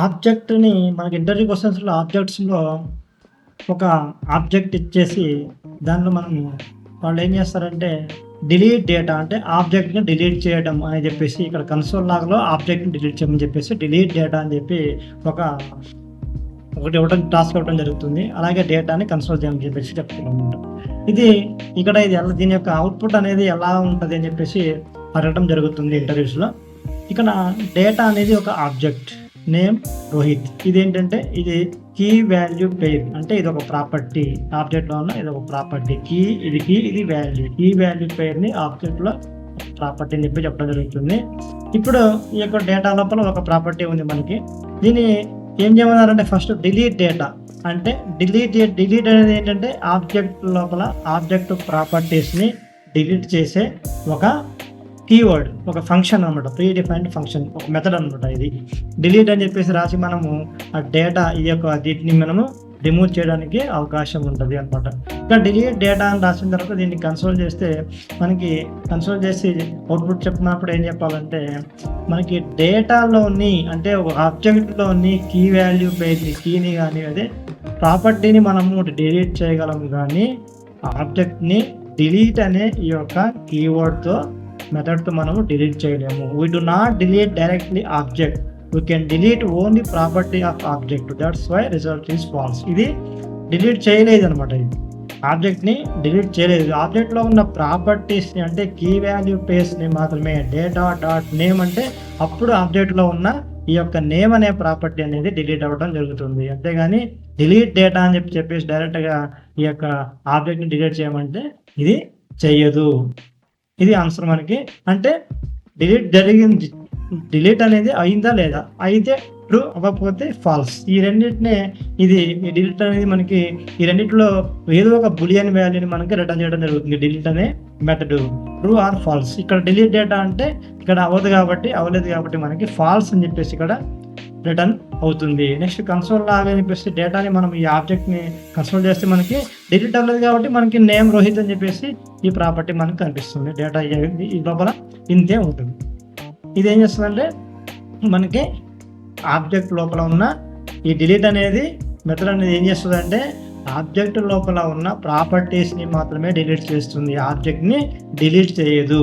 ఆబ్జెక్ట్‌ని మనకి ఇంటర్వ్యూ క్వెషన్స్‌లో ఆబ్జెక్ట్స్‌లో ఒక ఆబ్జెక్ట్ ఇచ్చేసి దాంట్లో మనము వాళ్ళేం చేస్తారంటే డిలీట్ డేటా అంటే ఆబ్జెక్ట్‌ని డిలీట్ చేయడం అని చెప్పేసి ఇక్కడ కన్సోల్ లాగ్‌లో ఆబ్జెక్ట్‌ని డిలీట్ చేయమని చెప్పేసి డిలీట్ డేటా అని చెప్పి ఒక ఒకటి ఇవ్వడం టాస్క్ ఇవ్వడం జరుగుతుంది. అలాగే డేటాని కన్సోల్ చేయమని చెప్పేసి చెప్తారనమాట. ఇది దీని యొక్క అవుట్‌పుట్ అనేది ఎలా ఉంటది అని చెప్పేసి అడగడం జరుగుతుంది ఇంటర్వ్యూస్‌లో. ఇక్కడ డేటా అనేది ఒక ఆబ్జెక్ట్. నేమ్ రోహిత్. ఇదేంటంటే ఇది కీ వాల్యూ పెయిర్ అంటే ఇదొక ప్రాపర్టీ. ఆబ్జెక్ట్‌లో ఉన్న ఇదొక ప్రాపర్టీ. ఇది వాల్యూ. కీ వాల్యూ పెయిర్‌ని ఆబ్జెక్ట్‌లో ప్రాపర్టీ అని చెప్పి చెప్పడం జరుగుతుంది. ఇప్పుడు ఈ యొక్క డేటా లోపల ఒక ప్రాపర్టీ ఉంది మనకి. దీన్ని ఏం చేయమన్నారంటే ఫస్ట్ డిలీట్ డేటా అంటే డిలీట్ అనేది ఏంటంటే ఆబ్జెక్ట్ లోపల ఆబ్జెక్ట్ ప్రాపర్టీస్‌ని డిలీట్ చేసే ఒక కీవర్డ్, ఒక ఫంక్షన్ అనమాట. ప్రీ డిఫైన్డ్ ఫంక్షన్, ఒక మెథడ్ అనమాట. ఇది డిలీట్ అని చెప్పేసి రాసి మనము ఆ డేటా వీటిని మనము రిమూవ్ చేయడానికి అవకాశం ఉంటుంది అనమాట. ఇంకా డిలీట్ డేటా అని రాసిన తర్వాత దీన్ని కన్సోల్ చేస్తే మనకి కన్సోల్ చేసి అవుట్పుట్ చెప్పినప్పుడు ఏం చెప్పాలంటే మనకి డేటాలోని అంటే ఒక ఆబ్జెక్ట్లోని కీ వాల్యూ పేజ్ని కీని కానీ అదే ప్రాపర్టీని మనము డిలీట్ చేయగలము, కానీ ఆబ్జెక్ట్ని డిలీట్ అనే ఈ యొక్క కీవర్డ్తో మెథడ్తో మనము డిలీట్ చేయలేము. We do not delete directly object, we can delete only property of object. That's why result is false. ఇది డిలీట్ చేయలేదు అనమాట. ఇది ఆబ్జెక్ట్ని డిలీట్ చేయలేదు. ఆబ్జెక్ట్లో ఉన్న ప్రాపర్టీస్ని అంటే కీ వాల్యూ పేస్ని మాత్రమే డేటా డాట్ నేమ్ అంటే అప్పుడు ఆబ్జెక్ట్లో ఉన్న ఈ యొక్క నేమ్ అనే ప్రాపర్టీ అనేది డిలీట్ అవ్వడం జరుగుతుంది. అంతేగాని డిలీట్ డేటా అని చెప్పేసి డైరెక్ట్గా ఈ యొక్క ఆబ్జెక్ట్ని డిలీట్ చేయమంటే ఇది చెయ్యదు. ఇది ఆన్సర్ మనకి. అంటే డిలీట్ అనేది అయిందా లేదా, అయితే ట్రూ, అవ్వకపోతే ఫాల్స్. ఈ రెండింటినే డిలీట్ అనేది మనకి ఈ రెండింటిలో ఏదో ఒక బులియన్ వాల్యూని మనకి రిటర్న్ చేయడం జరుగుతుంది. డిలీట్ అనే మెథడ్ ట్రూ ఆర్ ఫాల్స్. ఇక్కడ డిలీట్ డేటా అంటే ఇక్కడ అవ్వలేదు కాబట్టి మనకి ఫాల్స్ అని చెప్పేసి ఇక్కడ రిటర్న్ అవుతుంది. నెక్స్ట్ కన్సోల్ లాగ్ అని చెప్పేసి డేటాని మనం ఈ ఆబ్జెక్ట్ని కన్సోల్ చేస్తే మనకి డిలీట్ అవ్వలేదు కాబట్టి మనకి నేమ్ రోహిత్ అని చెప్పేసి ఈ ప్రాపర్టీ మనకు కనిపిస్తుంది. డేటా ఈ లోపల ఇంతే ఉంటుంది. ఇది ఏం చేస్తుందంటే మనకి ఆబ్జెక్ట్ లోపల ఉన్న ఈ డిలీట్ అనేది మెథడ్ అనేది ఏం చేస్తుందంటే ఆబ్జెక్ట్ లోపల ఉన్న ప్రాపర్టీస్ని మాత్రమే డిలీట్ చేస్తుంది, ఆబ్జెక్ట్ని డిలీట్ చేయదు.